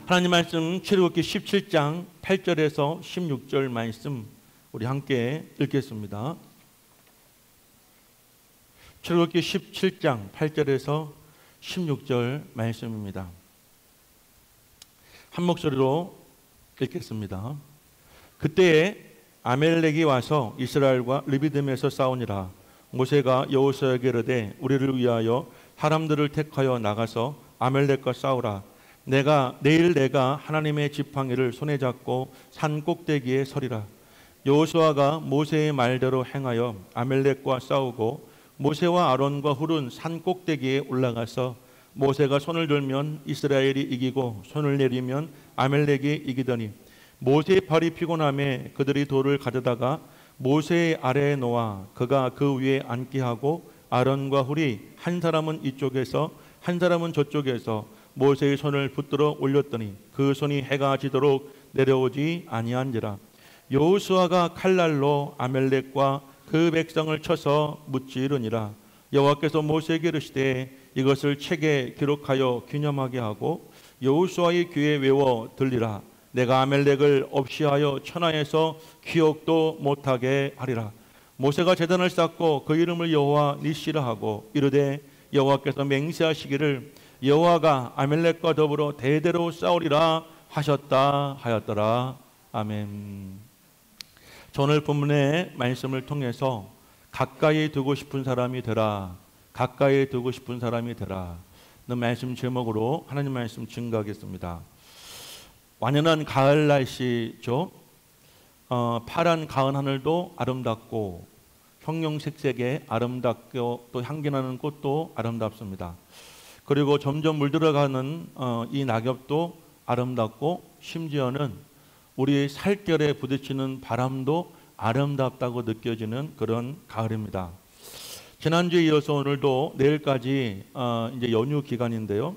하나님 말씀 출애굽기 17장 8절에서 16절 말씀 우리 함께 읽겠습니다. 출애굽기 17장 8절에서 16절 말씀입니다. 한 목소리로 읽겠습니다. 그때에 아멜렉이 와서 이스라엘과 르비딤에서 싸우니라. 모세가 여호수아에게 이르되 우리를 위하여 사람들을 택하여 나가서 아멜렉과 싸우라. 내일 내가 하나님의 지팡이를 손에 잡고 산 꼭대기에 서리라. 여호수아가 모세의 말대로 행하여 아멜렉과 싸우고 모세와 아론과 훌은 산 꼭대기에 올라가서 모세가 손을 들면 이스라엘이 이기고 손을 내리면 아멜렉이 이기더니 모세의 팔이 피곤함에 그들이 돌을 가져다가 모세의 아래에 놓아 그가 그 위에 앉게 하고 아론과 훌이 한 사람은 이쪽에서 한 사람은 저쪽에서 모세의 손을 붙들어 올렸더니 그 손이 해가 지도록 내려오지 아니한지라. 여호수아가 칼날로 아멜렉과 그 백성을 쳐서 무찌르니라. 여호와께서 모세에게 이르시되 이것을 책에 기록하여 기념하게 하고 여호수아의 귀에 외워 들리라. 내가 아멜렉을 없이하여 천하에서 기억도 못하게 하리라. 모세가 제단을 쌓고 그 이름을 여호와 니시라 하고 이르되 여호와께서 맹세하시기를 여호와가 아멜렉과 더불어 대대로 싸우리라 하셨다 하였더라. 아멘. 오늘 본문의 말씀을 통해서 가까이 두고 싶은 사람이 되라, 가까이 두고 싶은 사람이 되라 는 말씀 제목으로 하나님 말씀 증거하겠습니다. 완연한 가을 날씨죠. 파란 가을 하늘도 아름답고 형형색색의 아름답고 또 향기나는 꽃도 아름답습니다. 그리고 점점 물들어가는 이 낙엽도 아름답고 심지어는 우리 살결에 부딪히는 바람도 아름답다고 느껴지는 그런 가을입니다. 지난주에 이어서 오늘도 내일까지 이제 연휴 기간인데요.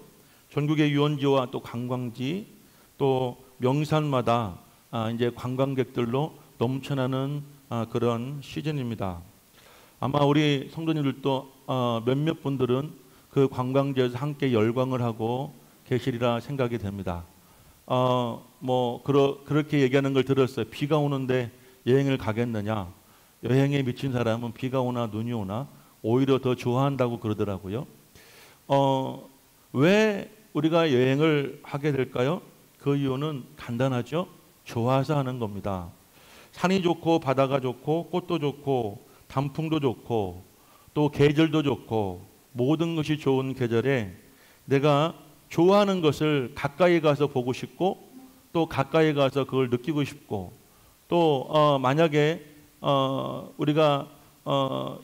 전국의 유원지와 또 관광지 또 명산마다 이제 관광객들로 넘쳐나는 그런 시즌입니다. 아마 우리 성도님들도 몇몇 분들은 그 관광지에서 함께 열광을 하고 계시리라 생각이 됩니다. 그렇게 얘기하는 걸 들었어요. 비가 오는데 여행을 가겠느냐? 여행에 미친 사람은 비가 오나 눈이 오나 오히려 더 좋아한다고 그러더라고요. 왜 우리가 여행을 하게 될까요? 그 이유는 간단하죠. 좋아서 하는 겁니다. 산이 좋고 바다가 좋고 꽃도 좋고 단풍도 좋고 또 계절도 좋고 모든 것이 좋은 계절에 내가 좋아하는 것을 가까이 가서 보고 싶고 또 가까이 가서 그걸 느끼고 싶고 또 만약에 우리가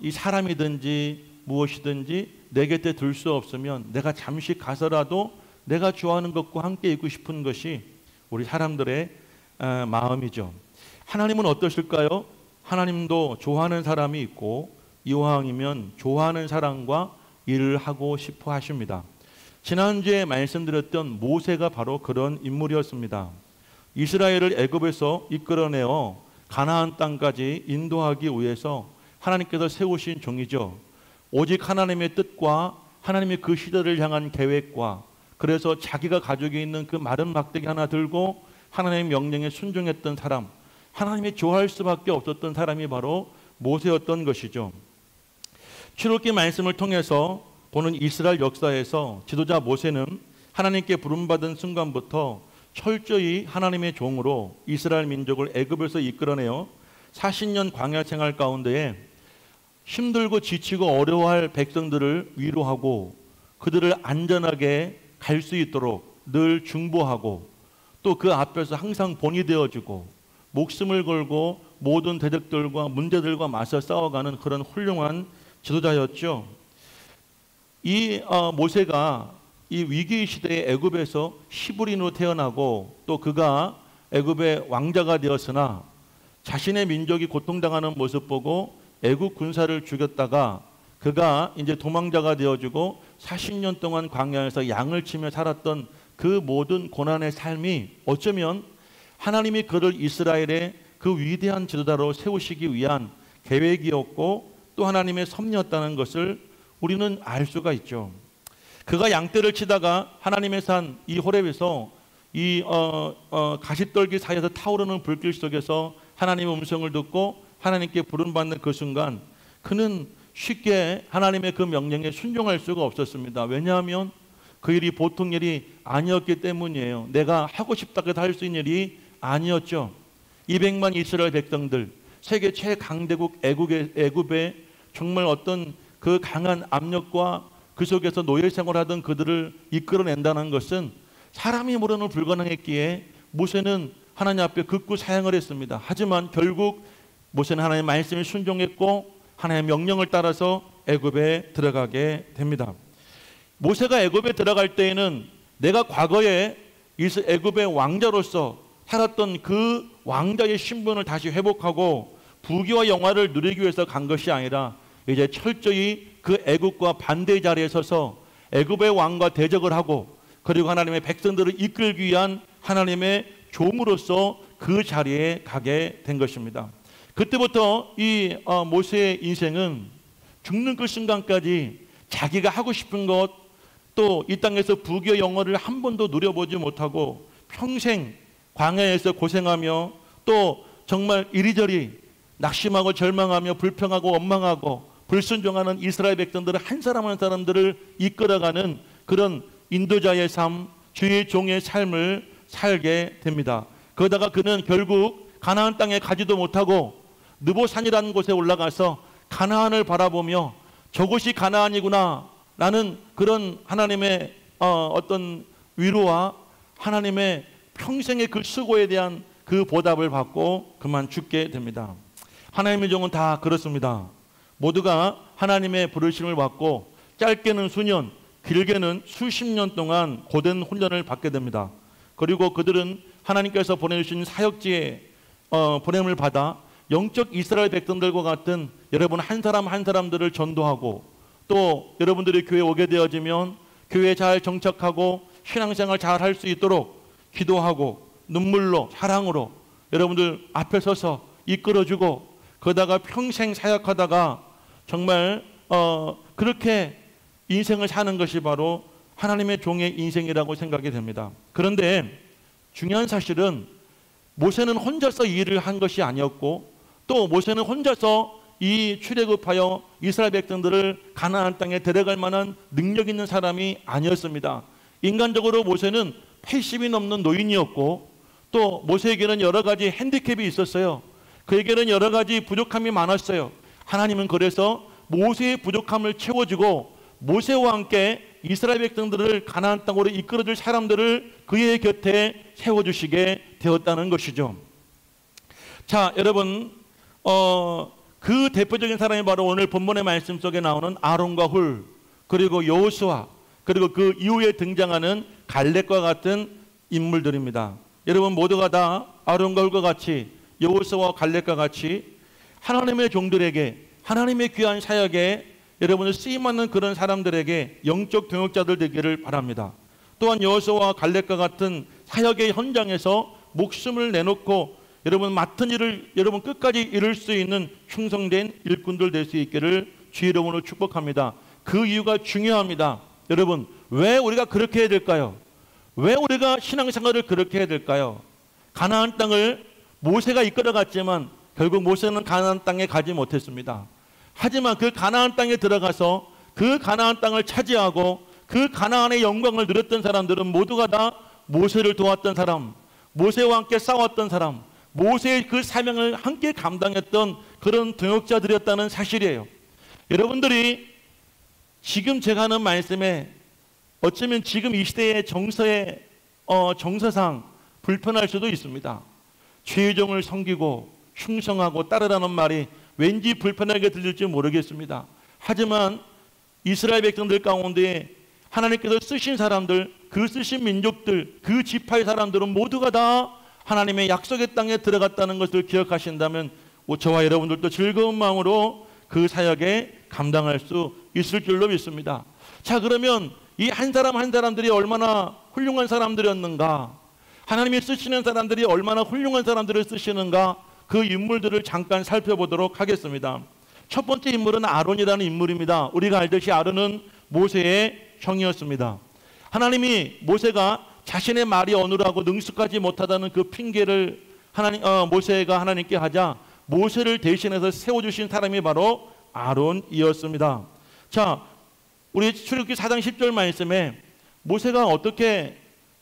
이 사람이든지 무엇이든지 내 곁에 둘 수 없으면 내가 잠시 가서라도 내가 좋아하는 것과 함께 있고 싶은 것이 우리 사람들의 마음이죠. 하나님은 어떠실까요? 하나님도 좋아하는 사람이 있고 이왕이면 좋아하는 사람과 일을 하고 싶어 하십니다. 지난주에 말씀드렸던 모세가 바로 그런 인물이었습니다. 이스라엘을 애굽에서 이끌어내어 가나안 땅까지 인도하기 위해서 하나님께서 세우신 종이죠. 오직 하나님의 뜻과 하나님의 그 시대를 향한 계획과 그래서 자기가 가지고 있는 그 마른 막대기 하나 들고 하나님의 명령에 순종했던 사람, 하나님이 좋아할 수밖에 없었던 사람이 바로 모세였던 것이죠. 출애굽기 말씀을 통해서 보는 이스라엘 역사에서 지도자 모세는 하나님께 부름받은 순간부터 철저히 하나님의 종으로 이스라엘 민족을 애굽에서 이끌어내어 40년 광야 생활 가운데에 힘들고 지치고 어려워할 백성들을 위로하고 그들을 안전하게 갈 수 있도록 늘 중보하고 또 그 앞에서 항상 본이 되어주고 목숨을 걸고 모든 대적들과 문제들과 맞서 싸워가는 그런 훌륭한 지도자였죠. 이 모세가 이 위기 시대의 애굽에서 히브리인으로 태어나고 또 그가 애굽의 왕자가 되었으나 자신의 민족이 고통당하는 모습 보고 애굽 군사를 죽였다가 그가 이제 도망자가 되어주고 40년 동안 광야에서 양을 치며 살았던 그 모든 고난의 삶이 어쩌면 하나님이 그를 이스라엘의 그 위대한 지도자로 세우시기 위한 계획이었고 또 하나님의 섭리였다는 것을 우리는 알 수가 있죠. 그가 양떼를 치다가 하나님의 산 이 호렙에서 이 가시떨기 사이에서 타오르는 불길 속에서 하나님의 음성을 듣고 하나님께 부름받는 그 순간 그는 쉽게 하나님의 그 명령에 순종할 수가 없었습니다. 왜냐하면 그 일이 보통 일이 아니었기 때문이에요. 내가 하고 싶다고 할 수 있는 일이 아니었죠. 200만 이스라엘 백성들, 세계 최강대국 애굽에 정말 어떤 그 강한 압력과 그 속에서 노예 생활하던 그들을 이끌어낸다는 것은 사람이 모르는 불가능했기에 모세는 하나님 앞에 극구 사양을 했습니다. 하지만 결국 모세는 하나님의 말씀에 순종했고 하나님의 명령을 따라서 애굽에 들어가게 됩니다. 모세가 애굽에 들어갈 때에는 내가 과거에 애굽의 왕자로서 살았던 그 왕자의 신분을 다시 회복하고 부귀와 영화를 누리기 위해서 간 것이 아니라 이제 철저히 그 애굽과 반대의 자리에 서서 애굽의 왕과 대적을 하고 그리고 하나님의 백성들을 이끌기 위한 하나님의 종으로서 그 자리에 가게 된 것입니다. 그때부터 이 모세의 인생은 죽는 그 순간까지 자기가 하고 싶은 것, 또 이 땅에서 부귀의 영화를 한 번도 누려보지 못하고 평생 광야에서 고생하며 또 정말 이리저리 낙심하고 절망하며 불평하고 원망하고 불순종하는 이스라엘 백성들을 한 사람 한 사람들을 이끌어가는 그런 인도자의 삶, 주의 종의 삶을 살게 됩니다. 그러다가 그는 결국 가나안 땅에 가지도 못하고 느보산이라는 곳에 올라가서 가나안을 바라보며 저곳이 가나안이구나 라는 그런 하나님의 어떤 위로와 하나님의 평생의 그 수고에 대한 그 보답을 받고 그만 죽게 됩니다. 하나님의 종은 다 그렇습니다. 모두가 하나님의 부르심을 받고 짧게는 수년, 길게는 수십 년 동안 고된 훈련을 받게 됩니다. 그리고 그들은 하나님께서 보내주신 사역지에 보냄을 받아 영적 이스라엘 백성들과 같은 여러분 한 사람 한 사람들을 전도하고 또 여러분들이 교회에 오게 되어지면 교회에 잘 정착하고 신앙생활 잘 할 수 있도록 기도하고 눈물로 사랑으로 여러분들 앞에 서서 이끌어주고 그러다가 평생 사역하다가 정말 그렇게 인생을 사는 것이 바로 하나님의 종의 인생이라고 생각이 됩니다. 그런데 중요한 사실은 모세는 혼자서 이 일을 한 것이 아니었고 또 모세는 혼자서 이 출애굽하여 이스라엘 백성들을 가나안 땅에 데려갈 만한 능력 있는 사람이 아니었습니다. 인간적으로 모세는 80이 넘는 노인이었고 또 모세에게는 여러 가지 핸디캡이 있었어요. 그에게는 여러 가지 부족함이 많았어요. 하나님은 그래서 모세의 부족함을 채워주고 모세와 함께 이스라엘 백성들을 가나안 땅으로 이끌어줄 사람들을 그의 곁에 세워주시게 되었다는 것이죠. 자, 여러분 그 대표적인 사람이 바로 오늘 본문의 말씀 속에 나오는 아론과 훌 그리고 여호수아 그리고 그 이후에 등장하는 갈렙과 같은 인물들입니다. 여러분 모두가 다 아론과 훌과 같이 여호수아와 갈렙과 같이 하나님의 종들에게 하나님의 귀한 사역에 여러분을 쓰임받는 그런 사람들에게 영적 동역자들 되기를 바랍니다. 또한 여호수아와 갈렙과 같은 사역의 현장에서 목숨을 내놓고 여러분 맡은 일을 여러분 끝까지 이룰 수 있는 충성된 일꾼들 될 수 있기를 주의 이름으로 축복합니다. 그 이유가 중요합니다. 여러분 왜 우리가 그렇게 해야 될까요? 왜 우리가 신앙생활을 그렇게 해야 될까요? 가나안 땅을 모세가 이끌어갔지만 결국 모세는 가나안 땅에 가지 못했습니다. 하지만 그 가나안 땅에 들어가서 그 가나안 땅을 차지하고 그 가나안의 영광을 누렸던 사람들은 모두가 다 모세를 도왔던 사람, 모세와 함께 싸웠던 사람, 모세의 그 사명을 함께 감당했던 그런 동역자들이었다는 사실이에요. 여러분들이 지금 제가 하는 말씀에 어쩌면 지금 이 시대의 정서상 불편할 수도 있습니다. 주의 종을 섬기고 충성하고 따르라는 말이 왠지 불편하게 들릴지 모르겠습니다. 하지만 이스라엘 백성들 가운데 하나님께서 쓰신 사람들, 그 쓰신 민족들, 그 지파의 사람들은 모두가 다 하나님의 약속의 땅에 들어갔다는 것을 기억하신다면 저와 여러분들도 즐거운 마음으로 그 사역에 감당할 수 있을 줄로 믿습니다. 자, 그러면 이 한 사람 한 사람들이 얼마나 훌륭한 사람들이었는가, 하나님이 쓰시는 사람들이 얼마나 훌륭한 사람들을 쓰시는가, 그 인물들을 잠깐 살펴보도록 하겠습니다. 첫 번째 인물은 아론이라는 인물입니다. 우리가 알듯이 아론은 모세의 형이었습니다. 하나님이 모세가 자신의 말이 어눌하고 능숙하지 못하다는 그 핑계를 모세가 하나님께 하자 모세를 대신해서 세워주신 사람이 바로 아론이었습니다. 자, 우리 출애굽기 4장 10절 말씀에 모세가 어떻게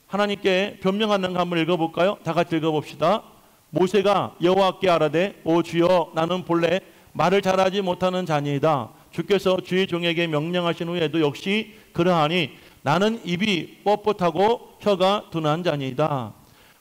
하나님께 변명하는가 한번 읽어볼까요? 다 같이 읽어봅시다. 모세가 여호와께 아뢰되 오 주여 나는 본래 말을 잘하지 못하는 자니이다. 주께서 주의 종에게 명령하신 후에도 역시 그러하니 나는 입이 뻣뻣하고 혀가 둔한 자니이다.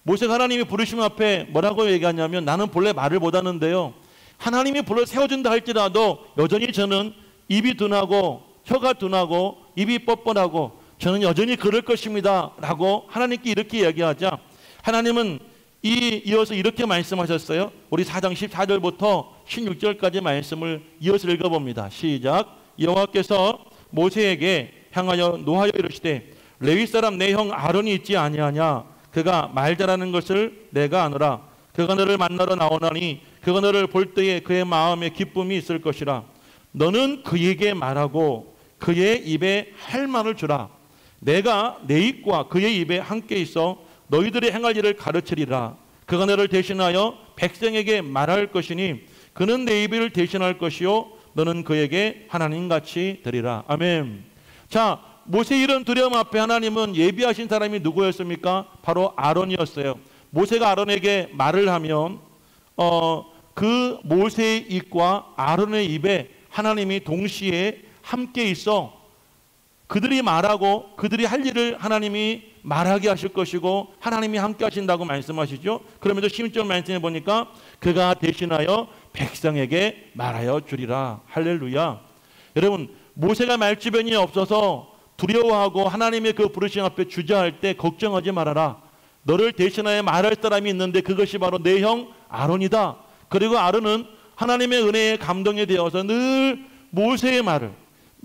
모세가 하나님이 부르심 앞에 뭐라고 얘기하냐면 나는 본래 말을 못하는데요, 하나님이 불러 세워준다 할지라도 여전히 저는 입이 둔하고 혀가 둔하고 입이 뻣뻣하고 저는 여전히 그럴 것입니다 라고 하나님께 이렇게 얘기하자 하나님은 이어서 이렇게 말씀하셨어요. 우리 4장 14절부터 16절까지 말씀을 이어서 읽어봅니다. 시작. 여호와께서 모세에게 향하여 노하여 이르시되 레위 사람 내 형 아론이 있지 아니하냐. 그가 말 잘하는 것을 내가 아노라. 그가 너를 만나러 나오나니 그가 너를 볼 때에 그의 마음에 기쁨이 있을 것이라. 너는 그에게 말하고 그의 입에 할 말을 주라. 내가 내 입과 그의 입에 함께 있어 너희들의 행할 일을 가르치리라. 그가 너를 대신하여 백성에게 말할 것이니 그는 내 입을 대신할 것이요 너는 그에게 하나님같이 되리라. 아멘. 자, 모세 이런 두려움 앞에 하나님은 예비하신 사람이 누구였습니까? 바로 아론이었어요. 모세가 아론에게 말을 하면 그 모세의 입과 아론의 입에 하나님이 동시에 함께 있어 그들이 말하고 그들이 할 일을 하나님이 말하게 하실 것이고 하나님이 함께 하신다고 말씀하시죠. 그러면서 16절 말씀해 보니까 그가 대신하여 백성에게 말하여 주리라. 할렐루야. 여러분, 모세가 말주변이 없어서 두려워하고 하나님의 그 부르심 앞에 주저할 때 걱정하지 말아라. 너를 대신하여 말할 사람이 있는데 그것이 바로 내 형 아론이다. 그리고 아론은 하나님의 은혜에 감동이 되어서 늘 모세의 말을,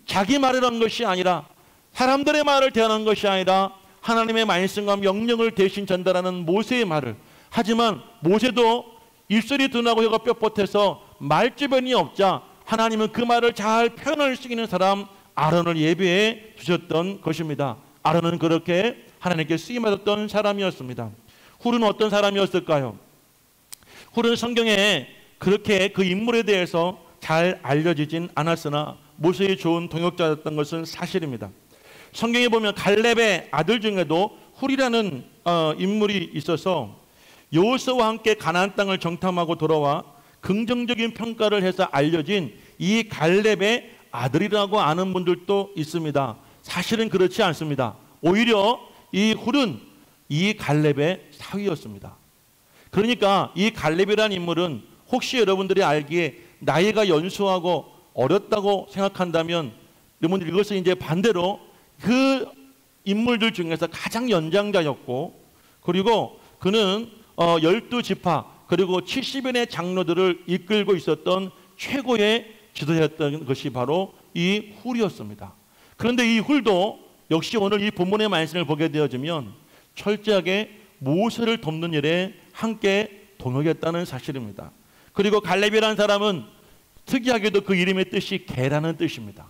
자기 말을 한 것이 아니라 사람들의 말을 대하는 것이 아니라 하나님의 말씀과 명령을 대신 전달하는 모세의 말을, 하지만 모세도 입술이 둔하고 혀가 뻣뻣해서 말주변이 없자 하나님은 그 말을 잘 표현할 수 있는 사람 아론을 예비해 주셨던 것입니다. 아론은 그렇게 하나님께 쓰임받았던 사람이었습니다. 훌은 어떤 사람이었을까요? 훌은 성경에 그렇게 그 인물에 대해서 잘 알려지진 않았으나 모세의 좋은 동역자였던 것은 사실입니다. 성경에 보면 갈렙의 아들 중에도 훌이라는 인물이 있어서 여호수아와 함께 가나안 땅을 정탐하고 돌아와 긍정적인 평가를 해서 알려진 이 갈렙의 아들이라고 아는 분들도 있습니다. 사실은 그렇지 않습니다. 오히려 이 훌은 이 갈렙의 사위였습니다. 그러니까 이 갈렙이라는 인물은 혹시 여러분들이 알기에 나이가 연소하고 어렸다고 생각한다면 여러분들 이것을 이제 반대로 그 인물들 중에서 가장 연장자였고, 그리고 그는 12지파 그리고 70인의 장로들을 이끌고 있었던 최고의 지도자였던 것이 바로 이 훌이었습니다. 그런데 이 훌도 역시 오늘 이 본문의 말씀을 보게 되어지면 철저하게 모세를 돕는 일에 함께 동역했다는 사실입니다. 그리고 갈렙이라는 사람은 특이하게도 그 이름의 뜻이 개라는 뜻입니다.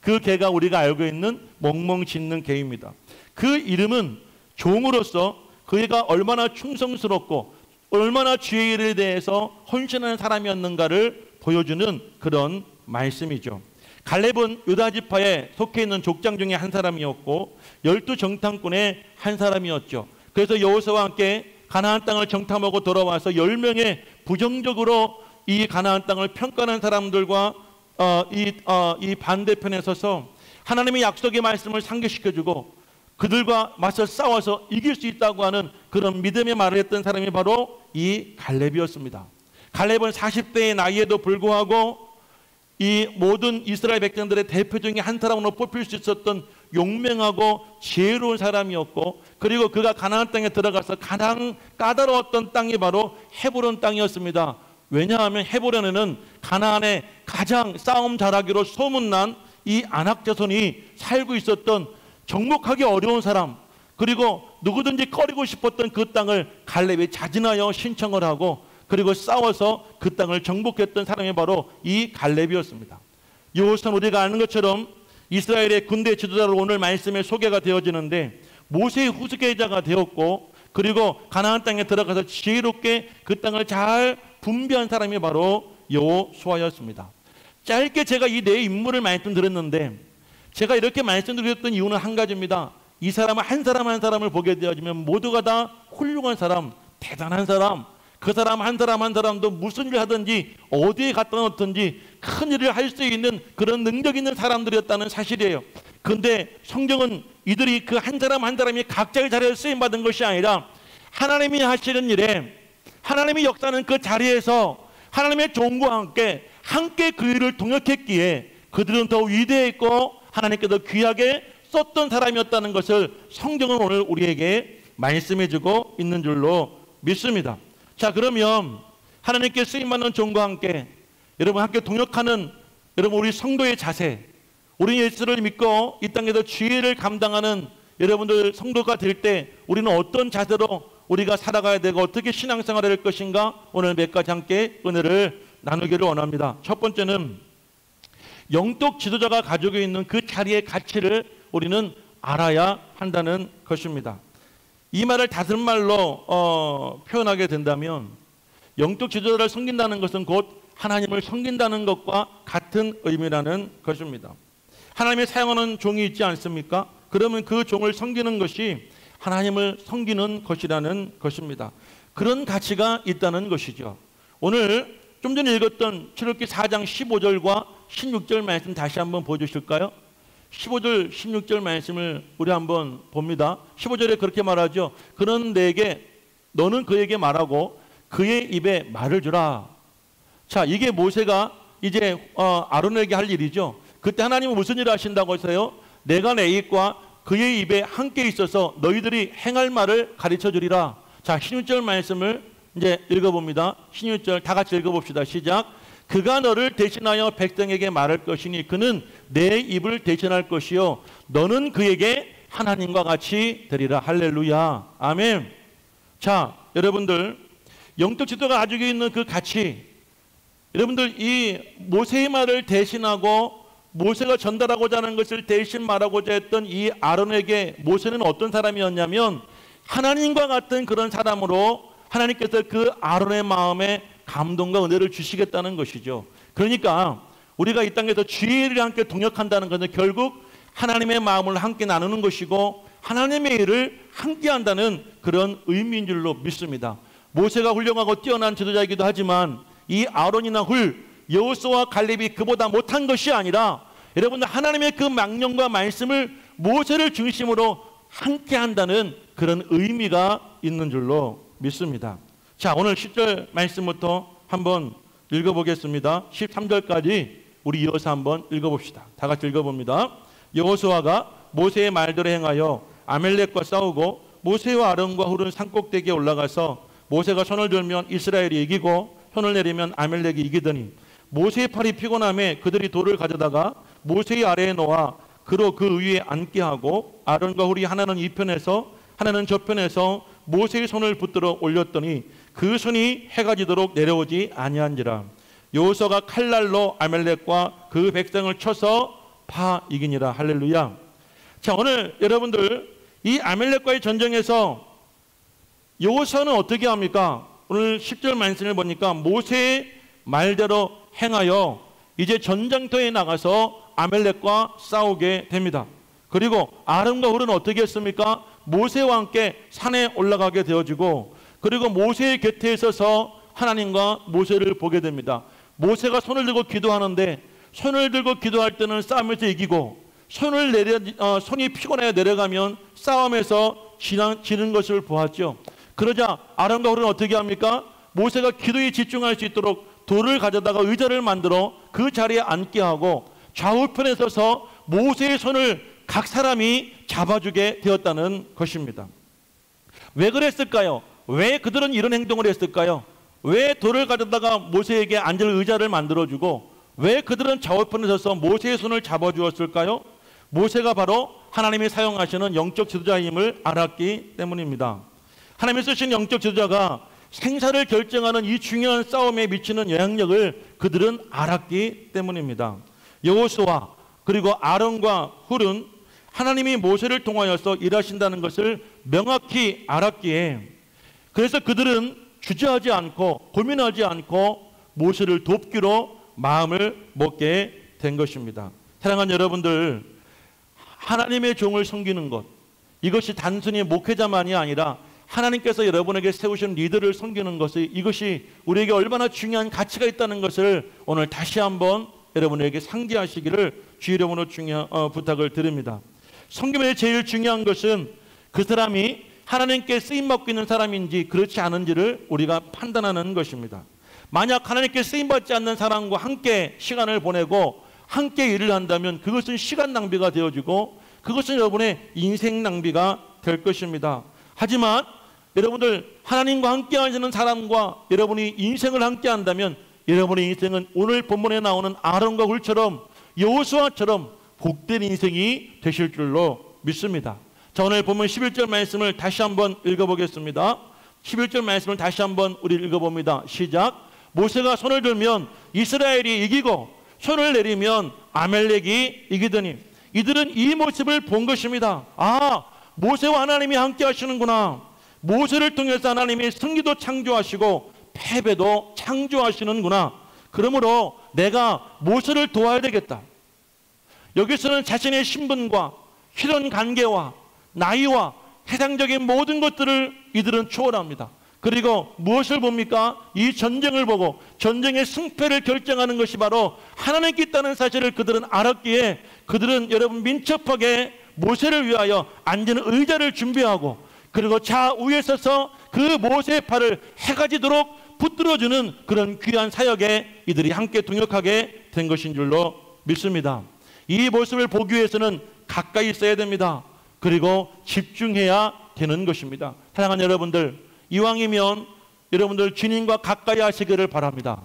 그 개가 우리가 알고 있는 멍멍 짖는 개입니다. 그 이름은 종으로서 그가 얼마나 충성스럽고 얼마나 주의 일에 대해서 헌신하는 사람이었는가를 보여주는 그런 말씀이죠. 갈렙은 유다지파에 속해 있는 족장 중에 한 사람이었고 12정탐꾼의 한 사람이었죠. 그래서 여호수아와 함께 가나안 땅을 정탐하고 돌아와서 10명의 부정적으로 이 가나안 땅을 평가하는 사람들과 이 반대편에 서서 하나님의 약속의 말씀을 상기시켜주고 그들과 맞서 싸워서 이길 수 있다고 하는 그런 믿음의 말을 했던 사람이 바로 이 갈렙이었습니다. 갈렙은 40대의 나이에도 불구하고 이 모든 이스라엘 백성들의 대표 중에 한 사람으로 뽑힐 수 있었던 용맹하고 지혜로운 사람이었고, 그리고 그가 가나안 땅에 들어가서 가장 까다로웠던 땅이 바로 헤브론 땅이었습니다. 왜냐하면 헤브론에는 가나안의 가장 싸움 잘하기로 소문난 이 아낙 자손이 살고 있었던 정복하기 어려운 사람, 그리고 누구든지 꺼리고 싶었던 그 땅을 갈렙이 자진하여 신청을 하고 그리고 싸워서 그 땅을 정복했던 사람이 바로 이 갈렙이었습니다. 여호수아는 우리가 아는 것처럼 이스라엘의 군대 지도자로 오늘 말씀에 소개가 되어지는데 모세의 후계자가 되었고 그리고 가나안 땅에 들어가서 지혜롭게 그 땅을 잘 분배한 사람이 바로 여호수아였습니다. 짧게 제가 이 네 인물을 말씀드렸는데 제가 이렇게 말씀드렸던 이유는 한 가지입니다. 이 사람은 한 사람 한 사람을 보게 되어지면 모두가 다 훌륭한 사람, 대단한 사람, 그 사람 한 사람 한 사람도 무슨 일을 하든지 어디에 갖다 놓든지 큰 일을 할 수 있는 그런 능력 있는 사람들이었다는 사실이에요. 그런데 성경은 이들이 그 한 사람 한 사람이 각자의 자리에 쓰임받은 것이 아니라 하나님이 하시는 일에 하나님이 역사하는 그 자리에서 하나님의 종과 함께 그 일을 동역했기에 그들은 더 위대했고 하나님께서 귀하게 썼던 사람이었다는 것을 성경은 오늘 우리에게 말씀해주고 있는 줄로 믿습니다. 자, 그러면 하나님께 쓰임받는 종과 함께 여러분 함께 동역하는 여러분 우리 성도의 자세, 우리 예수를 믿고 이 땅에서 주의를 감당하는 여러분들 성도가 될 때 우리는 어떤 자세로 우리가 살아가야 되고 어떻게 신앙생활을 할 것인가 오늘 몇 가지 함께 은혜를 나누기를 원합니다. 첫 번째는 영적 지도자가 가지고 있는 그 자리의 가치를 우리는 알아야 한다는 것입니다. 이 말을 다른 말로 표현하게 된다면 영적 지도자를 섬긴다는 것은 곧 하나님을 섬긴다는 것과 같은 의미라는 것입니다. 하나님이 사용하는 종이 있지 않습니까? 그러면 그 종을 섬기는 것이 하나님을 섬기는 것이라는 것입니다. 그런 가치가 있다는 것이죠. 오늘 좀 전에 읽었던 출애굽기 4장 15절과 16절 말씀 다시 한번 보여주실까요? 15절 16절 말씀을 우리 한번 봅니다. 15절에 그렇게 말하죠. 그는 너는 그에게 말하고 그의 입에 말을 주라. 자, 이게 모세가 이제 아론에게 할 일이죠. 그때 하나님은 무슨 일을 하신다고 하세요? 내가 내 입과 그의 입에 함께 있어서 너희들이 행할 말을 가르쳐 주리라. 자, 16절 말씀을 이제 읽어봅니다. 16절 다 같이 읽어봅시다. 시작. 그가 너를 대신하여 백성에게 말할 것이니 그는 내 입을 대신할 것이요 너는 그에게 하나님과 같이 되리라. 할렐루야. 아멘. 자, 여러분들 영적 지도가 가지고 있는 그 가치, 여러분들 이 모세의 말을 대신하고 모세가 전달하고자 하는 것을 대신 말하고자 했던 이 아론에게 모세는 어떤 사람이었냐면 하나님과 같은 그런 사람으로 하나님께서 그 아론의 마음에 감동과 은혜를 주시겠다는 것이죠. 그러니까 우리가 이 땅에서 주의를 함께 동역한다는 것은 결국 하나님의 마음을 함께 나누는 것이고 하나님의 일을 함께 한다는 그런 의미인 줄로 믿습니다. 모세가 훌륭하고 뛰어난 지도자이기도 하지만 이 아론이나 여호수아와 갈렙이 그보다 못한 것이 아니라 여러분들 하나님의 그 명령과 말씀을 모세를 중심으로 함께 한다는 그런 의미가 있는 줄로 믿습니다. 자, 오늘 10절 말씀부터 한번 읽어보겠습니다. 13절까지 우리 이어서 한번 읽어봅시다. 다 같이 읽어봅니다. 여호수아가 모세의 말대로 행하여 아멜렉과 싸우고 모세와 아론과 훌은 산꼭대기에 올라가서 모세가 손을 들면 이스라엘이 이기고 손을 내리면 아멜렉이 이기더니 모세의 팔이 피곤함에 그들이 돌을 가져다가 모세의 아래에 놓아 그로 그 위에 앉게 하고 아론과 훌이 하나는 이 편에서 하나는 저 편에서 모세의 손을 붙들어 올렸더니 그 손이 해가 지도록 내려오지 아니한지라. 여호수아가 칼날로 아멜렉과 그 백성을 쳐서 파 이기니라. 할렐루야. 자, 오늘 여러분들 이 아멜렉과의 전쟁에서 여호수아는 어떻게 합니까? 오늘 10절 말씀을 보니까 모세의 말대로 행하여 이제 전장터에 나가서 아멜렉과 싸우게 됩니다. 그리고 아론과 훌은 어떻게 했습니까? 모세와 함께 산에 올라가게 되어지고 그리고 모세의 곁에 있어서 하나님과 모세를 보게 됩니다. 모세가 손을 들고 기도하는데 손을 들고 기도할 때는 싸움에서 이기고 손이 피곤해 내려가면 싸움에서 지는 것을 보았죠. 그러자 아론과 훌은 어떻게 합니까? 모세가 기도에 집중할 수 있도록 돌을 가져다가 의자를 만들어 그 자리에 앉게 하고 좌우편에 서서 모세의 손을 각 사람이 잡아주게 되었다는 것입니다. 왜 그랬을까요? 왜 그들은 이런 행동을 했을까요? 왜 돌을 가져다가 모세에게 앉을 의자를 만들어주고 왜 그들은 좌우편에 서서 모세의 손을 잡아주었을까요? 모세가 바로 하나님이 사용하시는 영적 지도자임을 알았기 때문입니다. 하나님이 쓰신 영적 지도자가 생사를 결정하는 이 중요한 싸움에 미치는 영향력을 그들은 알았기 때문입니다. 여호수아, 그리고 아론과 훌은 하나님이 모세를 통하여서 일하신다는 것을 명확히 알았기에 그래서 그들은 주저하지 않고 고민하지 않고 모세를 돕기로 마음을 먹게 된 것입니다. 사랑하는 여러분들, 하나님의 종을 섬기는 것, 이것이 단순히 목회자만이 아니라 하나님께서 여러분에게 세우신 리더를 섬기는 것이, 이것이 우리에게 얼마나 중요한 가치가 있다는 것을 오늘 다시 한번 여러분에게 상기하시기를 주 이름으로 부탁을 드립니다. 섬김의 제일 중요한 것은 그 사람이 하나님께 쓰임받고 있는 사람인지 그렇지 않은지를 우리가 판단하는 것입니다. 만약 하나님께 쓰임받지 않는 사람과 함께 시간을 보내고 함께 일을 한다면 그것은 시간 낭비가 되어지고 그것은 여러분의 인생 낭비가 될 것입니다. 하지만 여러분들, 하나님과 함께 하시는 사람과 여러분이 인생을 함께 한다면 여러분의 인생은 오늘 본문에 나오는 아론과 훌처럼 여호수아처럼 복된 인생이 되실 줄로 믿습니다. 자, 오늘 본문 11절 말씀을 다시 한번 읽어보겠습니다. 11절 말씀을 다시 한번 우리 읽어봅니다. 시작. 모세가 손을 들면 이스라엘이 이기고 손을 내리면 아멜렉이 이기더니 이들은 이 모습을 본 것입니다. 아, 모세와 하나님이 함께 하시는구나. 모세를 통해서 하나님이 승리도 창조하시고 패배도 창조하시는구나. 그러므로 내가 모세를 도와야 되겠다. 여기서는 자신의 신분과 혈연 관계와 나이와 세상적인 모든 것들을 이들은 초월합니다. 그리고 무엇을 봅니까? 이 전쟁을 보고 전쟁의 승패를 결정하는 것이 바로 하나님께 있다는 사실을 그들은 알았기에 그들은 여러분 민첩하게 모세를 위하여 앉은 의자를 준비하고 그리고 좌우에 서서 그 모세의 팔을 해가 지도록 붙들어주는 그런 귀한 사역에 이들이 함께 동역하게 된 것인 줄로 믿습니다. 이 모습을 보기 위해서는 가까이 있어야 됩니다. 그리고 집중해야 되는 것입니다. 사랑하는 여러분들, 이왕이면 여러분들 주님과 가까이 하시기를 바랍니다.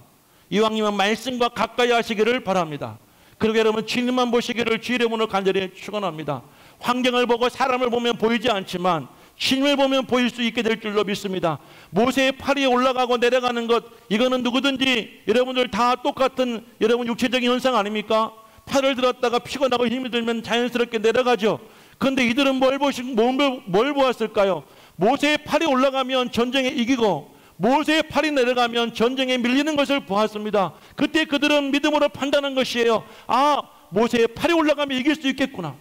이왕이면 말씀과 가까이 하시기를 바랍니다. 그리고 여러분 주님만 보시기를 주 이름으로 간절히 축원합니다. 환경을 보고 사람을 보면 보이지 않지만 주님을 보면 보일 수 있게 될 줄로 믿습니다. 모세의 팔이 올라가고 내려가는 것, 이거는 누구든지 여러분들 다 똑같은 여러분 육체적인 현상 아닙니까? 팔을 들었다가 피곤하고 힘이 들면 자연스럽게 내려가죠. 그런데 이들은 뭘 보았을까요? 모세의 팔이 올라가면 전쟁에 이기고 모세의 팔이 내려가면 전쟁에 밀리는 것을 보았습니다. 그때 그들은 믿음으로 판단한 것이에요. 아, 모세의 팔이 올라가면 이길 수 있겠구나.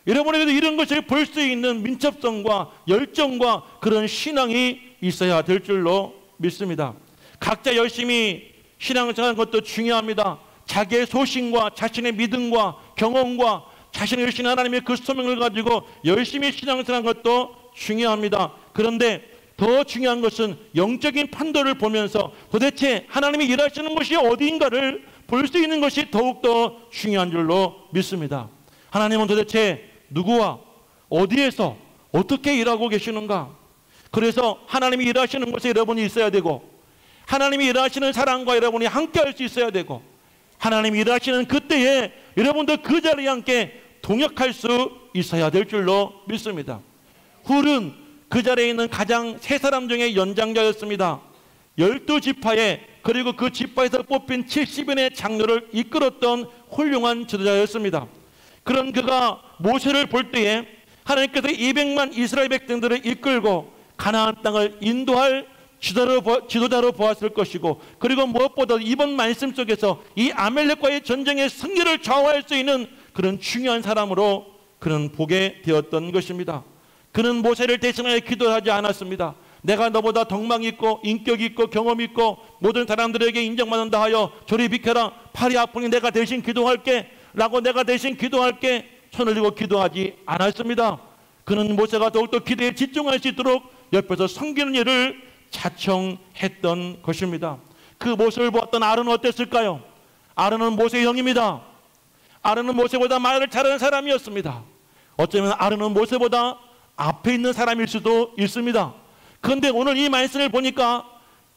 여러분에게도 이런 것을 볼 수 있는 민첩성과 열정과 그런 신앙이 있어야 될 줄로 믿습니다. 각자 열심히 신앙생활하는 것도 중요합니다. 자기의 소신과 자신의 믿음과 경험과 자신의 열심히 하나님의 그 소명을 가지고 열심히 신앙생활하는 것도 중요합니다. 그런데 더 중요한 것은 영적인 판도를 보면서 도대체 하나님이 일하시는 것이 어디인가를 볼 수 있는 것이 더욱더 중요한 줄로 믿습니다. 하나님은 도대체 누구와 어디에서 어떻게 일하고 계시는가? 그래서 하나님이 일하시는 곳에 여러분이 있어야 되고 하나님이 일하시는 사람과 여러분이 함께 할 수 있어야 되고 하나님이 일하시는 그때에 여러분도 그 자리에 함께 동역할 수 있어야 될 줄로 믿습니다. 훌은 그 자리에 있는 가장 세 사람 중에 연장자였습니다. 12지파에 그리고 그 지파에서 뽑힌 70인의 장로를 이끌었던 훌륭한 지도자였습니다. 그런 그가 모세를 볼 때에 하나님께서 200만 이스라엘 백성들을 이끌고 가나안 땅을 인도할 지도자로 보았을 것이고 그리고 무엇보다 이번 말씀 속에서 이 아멜렉과의 전쟁의 승리를 좌우할 수 있는 그런 중요한 사람으로 그는 보게 되었던 것입니다. 그는 모세를 대신하여 기도하지 않았습니다. 내가 너보다 덕망 있고 인격 있고 경험 있고 모든 사람들에게 인정받는다 하여 저리 비켜라. 팔이 아프니 내가 대신 기도할게 라고 내가 대신 기도할게 손을 들고 기도하지 않았습니다. 그는 모세가 더욱더 기도에 집중할 수 있도록 옆에서 섬기는 일을 자청했던 것입니다. 그 모습을 보았던 아론은 어땠을까요? 아론은 모세의 형입니다. 아론은 모세보다 말을 잘하는 사람이었습니다. 어쩌면 아론은 모세보다 앞에 있는 사람일 수도 있습니다. 그런데 오늘 이 말씀을 보니까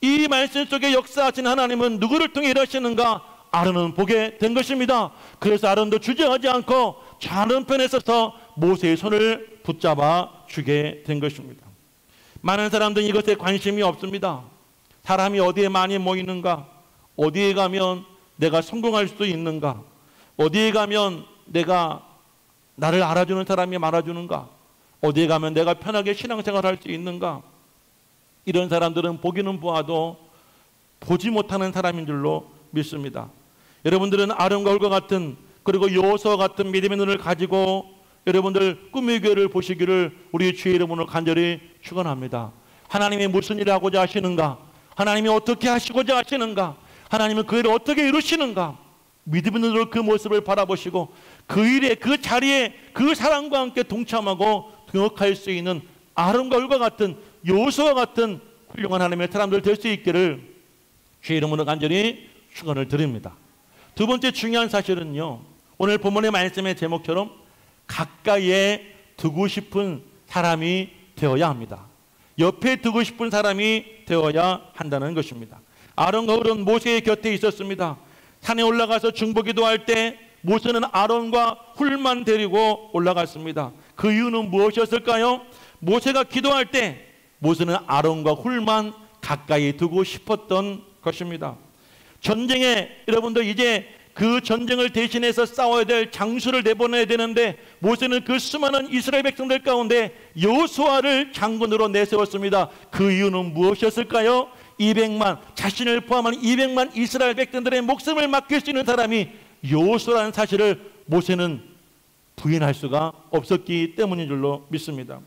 이 말씀 속에 역사하신 하나님은 누구를 통해 일하시는가? 아론은 보게 된 것입니다. 그래서 아론도 주저하지 않고 좌우편에 서서 모세의 손을 붙잡아 주게 된 것입니다. 많은 사람들은 이것에 관심이 없습니다. 사람이 어디에 많이 모이는가? 어디에 가면 내가 성공할 수 있는가? 어디에 가면 나를 알아주는 사람이 많아주는가? 어디에 가면 내가 편하게 신앙생활을 할 수 있는가? 이런 사람들은 보기는 보아도 보지 못하는 사람인 줄로 믿습니다. 여러분들은 아론과 홀과 같은, 그리고 여호수아 같은 믿음의 눈을 가지고 여러분들 꿈의 교회를 보시기를 우리 주의 이름으로 간절히 축원합니다. 하나님이 무슨 일을 하고자 하시는가? 하나님이 어떻게 하시고자 하시는가? 하나님은 그 일을 어떻게 이루시는가? 믿음의 눈으로 그 모습을 바라보시고 그 일에, 그 자리에 그 사람과 함께 동참하고 동역할 수 있는 아론과 홀과 같은, 여호수아 같은 훌륭한 하나님의 사람들 될 수 있기를 주의 이름으로 간절히 축원을 드립니다. 두 번째 중요한 사실은요, 오늘 본문의 말씀의 제목처럼 가까이에 두고 싶은 사람이 되어야 합니다. 옆에 두고 싶은 사람이 되어야 한다는 것입니다. 아론과 홀은 모세의 곁에 있었습니다. 산에 올라가서 중보기도할 때 모세는 아론과 홀만 데리고 올라갔습니다. 그 이유는 무엇이었을까요? 모세가 기도할 때 모세는 아론과 홀만 가까이 두고 싶었던 것입니다. 전쟁에 여러분들 이제 그 전쟁을 대신해서 싸워야 될 장수를 내보내야 되는데 모세는 그 수많은 이스라엘 백성들 가운데 여호수아를 장군으로 내세웠습니다. 그 이유는 무엇이었을까요? 200만, 자신을 포함한 200만 이스라엘 백성들의 목숨을 맡길 수 있는 사람이 여호수아라는 사실을 모세는 부인할 수가 없었기 때문인 줄로 믿습니다.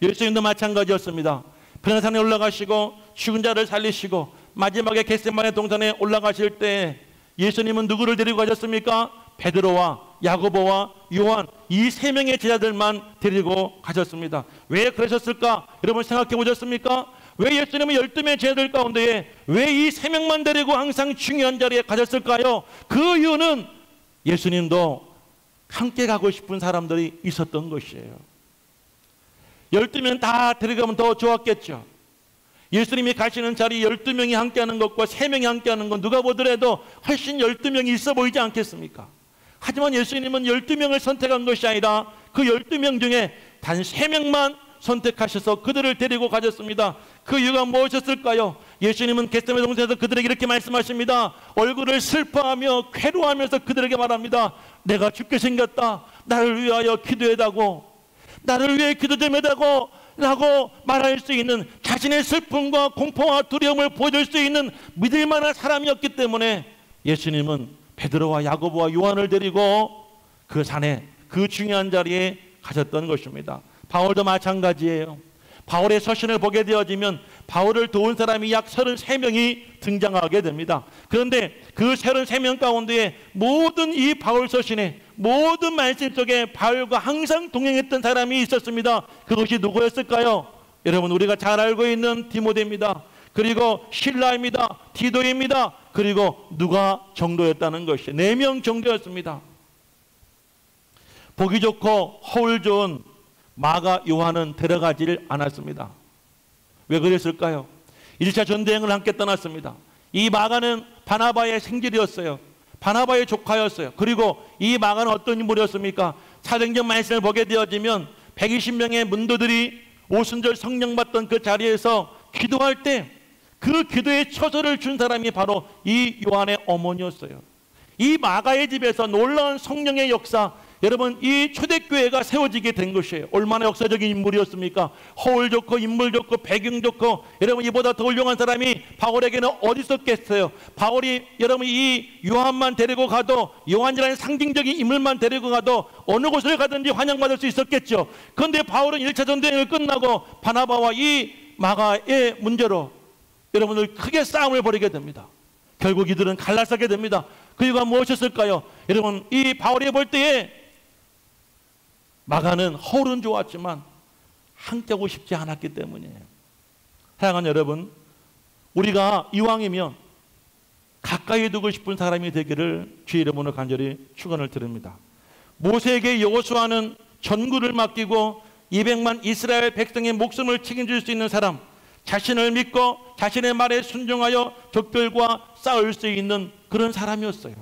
예수님도 마찬가지였습니다. 변화산에 올라가시고 죽은 자를 살리시고 마지막에 겟세마네 동산에 올라가실 때 예수님은 누구를 데리고 가셨습니까? 베드로와 야고보와 요한, 이 세 명의 제자들만 데리고 가셨습니다. 왜 그러셨을까? 여러분 생각해 보셨습니까? 왜 예수님은 12명의 제자들 가운데 왜 이 세 명만 데리고 항상 중요한 자리에 가셨을까요? 그 이유는 예수님도 함께 가고 싶은 사람들이 있었던 것이에요. 12명 다 데려가면 더 좋았겠죠. 예수님이 가시는 자리 12명이 함께하는 것과 3명이 함께하는 건 누가 보더라도 훨씬 12명이 있어 보이지 않겠습니까? 하지만 예수님은 12명을 선택한 것이 아니라 그 12명 중에 단 3명만 선택하셔서 그들을 데리고 가셨습니다. 그 이유가 무엇이었을까요? 예수님은 겟세마네 동산에서 그들에게 이렇게 말씀하십니다. 얼굴을 슬퍼하며 괴로워하면서 그들에게 말합니다. 내가 죽게 생겼다. 나를 위하여 기도해다고, 나를 위해 기도 좀 해다고 라고 말할 수 있는, 자신의 슬픔과 공포와 두려움을 보여줄 수 있는 믿을 만한 사람이었기 때문에 예수님은 베드로와 야고보와 요한을 데리고 그 산에, 그 중요한 자리에 가셨던 것입니다. 바울도 마찬가지예요. 바울의 서신을 보게 되어지면 바울을 도운 사람이 약 33명이 등장하게 됩니다. 그런데 그 33명 가운데 모든 이 바울 서신에, 모든 말씀 속에 바울과 항상 동행했던 사람이 있었습니다. 그것이 누구였을까요? 여러분, 우리가 잘 알고 있는 디모데입니다. 그리고 실라입니다. 디도입니다. 그리고 누가 정도였다는 것이 4명 정도였습니다. 보기 좋고 허울 좋은 마가 요한은 데려가지를 않았습니다. 왜 그랬을까요? 1차 전대행을 함께 떠났습니다. 이 마가는 바나바의 생질이었어요. 바나바의 조카였어요. 그리고 이 마가는 어떤 인물이었습니까? 사도행전 말씀을 보게 되어지면 120명의 문도들이 오순절 성령 받던 그 자리에서 기도할 때 그 기도에 처소를 준 사람이 바로 이 요한의 어머니였어요. 이 마가의 집에서 놀라운 성령의 역사, 여러분, 이 초대교회가 세워지게 된 것이에요. 얼마나 역사적인 인물이었습니까? 허울 좋고 인물 좋고 배경 좋고, 여러분, 이보다 더 훌륭한 사람이 바울에게는 어디 있었겠어요? 바울이 여러분 이 요한만 데리고 가도, 요한이라는 상징적인 인물만 데리고 가도 어느 곳을 가든지 환영받을 수 있었겠죠. 그런데 바울은 1차 전쟁을 끝나고 바나바와 이 마가의 문제로 여러분들 크게 싸움을 벌이게 됩니다. 결국 이들은 갈라서게 됩니다. 그 이유가 무엇이었을까요? 여러분, 이 바울이 볼 때에 마가는 허울은 좋았지만 함께하고 싶지 않았기 때문이에요. 사랑하는 여러분, 우리가 이왕이면 가까이 두고 싶은 사람이 되기를 주의 이름으로 간절히 축원을 드립니다. 모세에게 여호수아는 전구를 맡기고 200만 이스라엘 백성의 목숨을 책임질 수 있는 사람, 자신을 믿고 자신의 말에 순종하여 적들과 싸울 수 있는 그런 사람이었어요.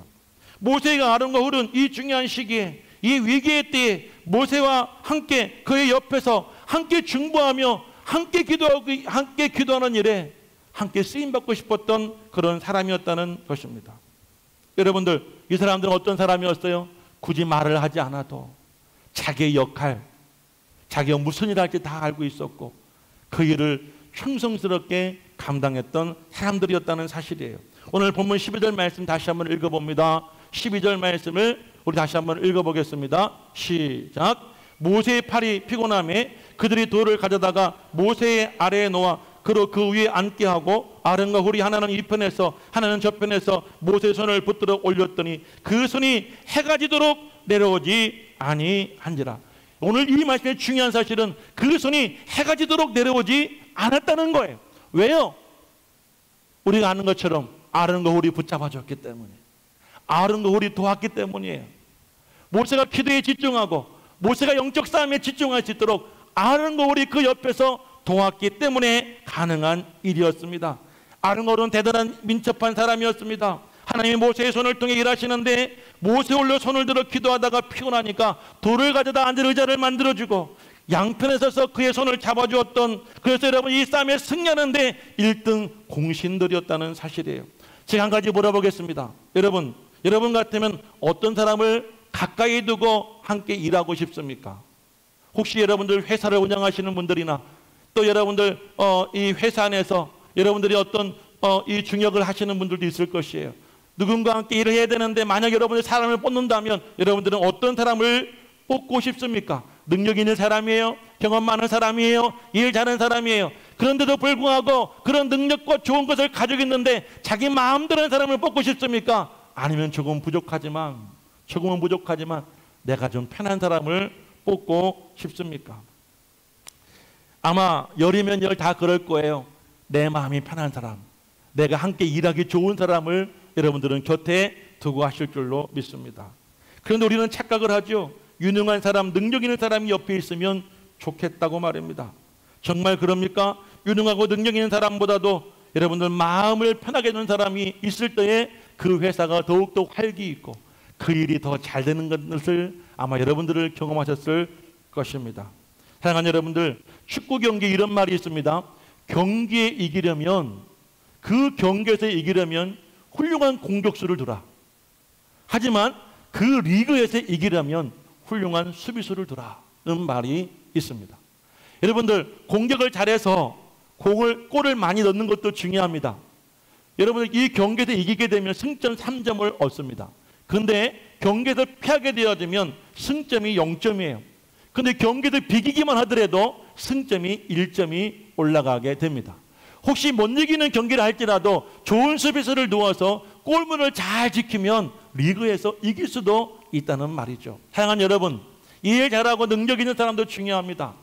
모세가 아론과 홀은 이 중요한 시기에, 이 위기의 때에 모세와 함께 그의 옆에서 함께 중보하며 함께 기도하는 일에 함께 쓰임받고 싶었던 그런 사람이었다는 것입니다. 여러분들, 이 사람들은 어떤 사람이었어요? 굳이 말을 하지 않아도 자기의 역할, 자기가 무슨 일을 할지 다 알고 있었고 그 일을 충성스럽게 감당했던 사람들이었다는 사실이에요. 오늘 본문 12절 말씀 다시 한번 읽어봅니다. 12절 말씀을 우리 다시 한번 읽어보겠습니다. 시작. 모세의 팔이 피곤함에 그들이 돌을 가져다가 모세의 아래에 놓아 그로 그 위에 앉게 하고 아론과 훌이 하나는 이 편에서 하나는 저 편에서 모세의 손을 붙들어 올렸더니 그 손이 해가 지도록 내려오지 아니한지라. 오늘 이 말씀의 중요한 사실은 그 손이 해가 지도록 내려오지 않았다는 거예요. 왜요? 우리가 아는 것처럼 아론과 훌이 붙잡아줬기 때문에, 아론과 훌이 도왔기 때문이에요. 모세가 기도에 집중하고 모세가 영적 싸움에 집중할 수 있도록 아론과 훌이 그 옆에서 도왔기 때문에 가능한 일이었습니다. 아론과 훌은 대단한 민첩한 사람이었습니다. 하나님이 모세의 손을 통해 일하시는데 모세 홀로 손을 들어 기도하다가 피곤하니까 돌을 가져다 앉을 의자를 만들어주고 양편에 서서 그의 손을 잡아주었던, 그래서 여러분 이 싸움에 승리하는데 1등 공신들이었다는 사실이에요. 제가 한 가지 물어보겠습니다. 여러분 같으면 어떤 사람을 가까이 두고 함께 일하고 싶습니까? 혹시 여러분들 회사를 운영하시는 분들이나 또 여러분들 이 회사 안에서 여러분들이 어떤 이 중역을 하시는 분들도 있을 것이에요. 누군가 함께 일을 해야 되는데 만약 여러분들 사람을 뽑는다면 여러분들은 어떤 사람을 뽑고 싶습니까? 능력 있는 사람이에요? 경험 많은 사람이에요? 일 잘하는 사람이에요? 그런데도 불구하고 그런 능력과 좋은 것을 가지고 있는데 자기 마음대로 하는 사람을 뽑고 싶습니까? 아니면 조금은 부족하지만 내가 좀 편한 사람을 뽑고 싶습니까? 아마 열이면 열 다 그럴 거예요. 내 마음이 편한 사람, 내가 함께 일하기 좋은 사람을 여러분들은 곁에 두고 하실 줄로 믿습니다. 그런데 우리는 착각을 하죠. 유능한 사람, 능력 있는 사람이 옆에 있으면 좋겠다고 말입니다. 정말 그럽니까? 유능하고 능력 있는 사람보다도 여러분들 마음을 편하게 해주는 사람이 있을 때에 그 회사가 더욱더 활기 있고 그 일이 더 잘 되는 것을 아마 여러분들을 경험하셨을 것입니다. 사랑하는 여러분들, 축구 경기에 이런 말이 있습니다. 경기에 이기려면, 그 경기에서 이기려면 훌륭한 공격수를 두라. 하지만 그 리그에서 이기려면 훌륭한 수비수를 두라는 말이 있습니다. 여러분들, 공격을 잘해서 골을 많이 넣는 것도 중요합니다. 여러분들 이 경기에서 이기게 되면 승점 3점을 얻습니다. 그런데 경기에서 패하게 되어지면 승점이 0점이에요. 그런데 경기에서 비기기만 하더라도 승점이 1점이 올라가게 됩니다. 혹시 못 이기는 경기를 할지라도 좋은 서비스를 놓아서 골문을 잘 지키면 리그에서 이길 수도 있다는 말이죠. 사랑하는 여러분, 일 잘하고 능력 있는 사람도 중요합니다.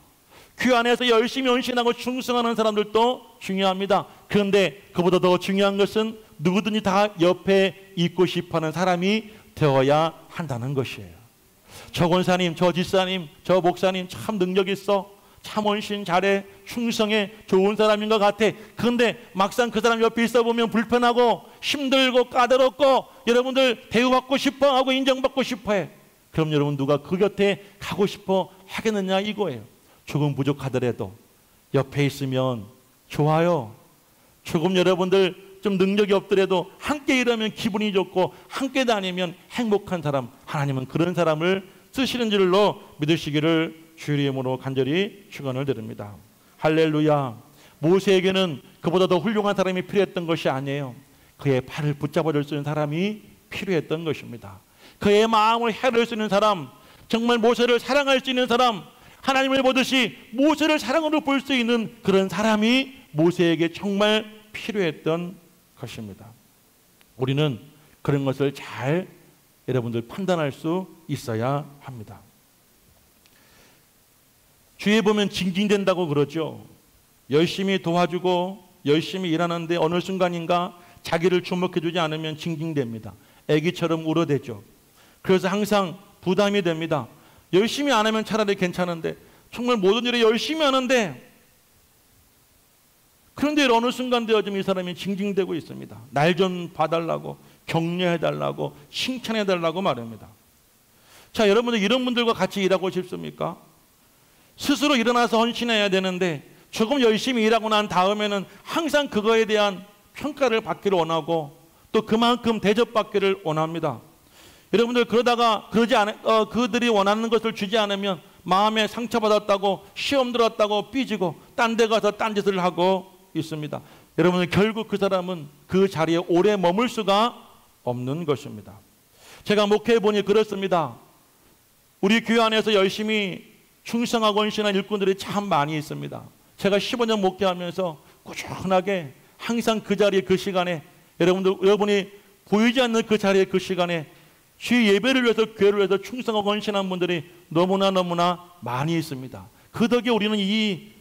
그 안에서 열심히 헌신하고 충성하는 사람들도 중요합니다. 그런데 그보다 더 중요한 것은 누구든지 다 옆에 있고 싶어하는 사람이 되어야 한다는 것이에요. 저 권사님, 저 집사님, 저 목사님 참 능력 있어, 참 헌신 잘해, 충성해, 좋은 사람인 것 같아. 그런데 막상 그 사람 옆에 있어 보면 불편하고 힘들고 까다롭고 여러분들 대우받고 싶어하고 인정받고 싶어해. 그럼 여러분 누가 그 곁에 가고 싶어 하겠느냐 이거예요. 조금 부족하더라도 옆에 있으면 좋아요. 조금 여러분들 좀 능력이 없더라도 함께 일하면 기분이 좋고 함께 다니면 행복한 사람, 하나님은 그런 사람을 쓰시는 줄로 믿으시기를 주의 이름으로 간절히 축원을 드립니다. 할렐루야. 모세에게는 그보다 더 훌륭한 사람이 필요했던 것이 아니에요. 그의 팔을 붙잡아줄 수 있는 사람이 필요했던 것입니다. 그의 마음을 헤아릴 수 있는 사람, 정말 모세를 사랑할 수 있는 사람, 하나님을 보듯이 모세를 사랑으로 볼 수 있는 그런 사람이 모세에게 정말 필요했던 것입니다. 우리는 그런 것을 잘 여러분들 판단할 수 있어야 합니다. 주위에 보면 징징댄다고 그러죠. 열심히 도와주고 열심히 일하는데 어느 순간인가 자기를 주목해주지 않으면 징징댑니다. 애기처럼 울어대죠. 그래서 항상 부담이 됩니다. 열심히 안 하면 차라리 괜찮은데 정말 모든 일에 열심히 하는데 그런데 어느 순간 되어지면 이 사람이 징징대고 있습니다. 날 좀 봐달라고, 격려해달라고, 칭찬해달라고 말합니다. 자, 여러분들 이런 분들과 같이 일하고 싶습니까? 스스로 일어나서 헌신해야 되는데 조금 열심히 일하고 난 다음에는 항상 그거에 대한 평가를 받기를 원하고 또 그만큼 대접받기를 원합니다. 여러분들 그러다가 그들이 원하는 것을 주지 않으면 마음에 상처받았다고, 시험 들었다고 삐지고 딴 데 가서 딴짓을 하고 있습니다. 여러분, 결국 그 사람은 그 자리에 오래 머물 수가 없는 것입니다. 제가 목회해 보니 그렇습니다. 우리 교회 안에서 열심히 충성하고 헌신한 일꾼들이 참 많이 있습니다. 제가 15년 목회하면서 꾸준하게 항상 그 자리에, 그 시간에, 여러분이 보이지 않는 그 자리에, 그 시간에 주의 예배를 위해서, 교회를 위해서 충성하고 헌신한 분들이 너무나 많이 있습니다. 그 덕에 우리는 이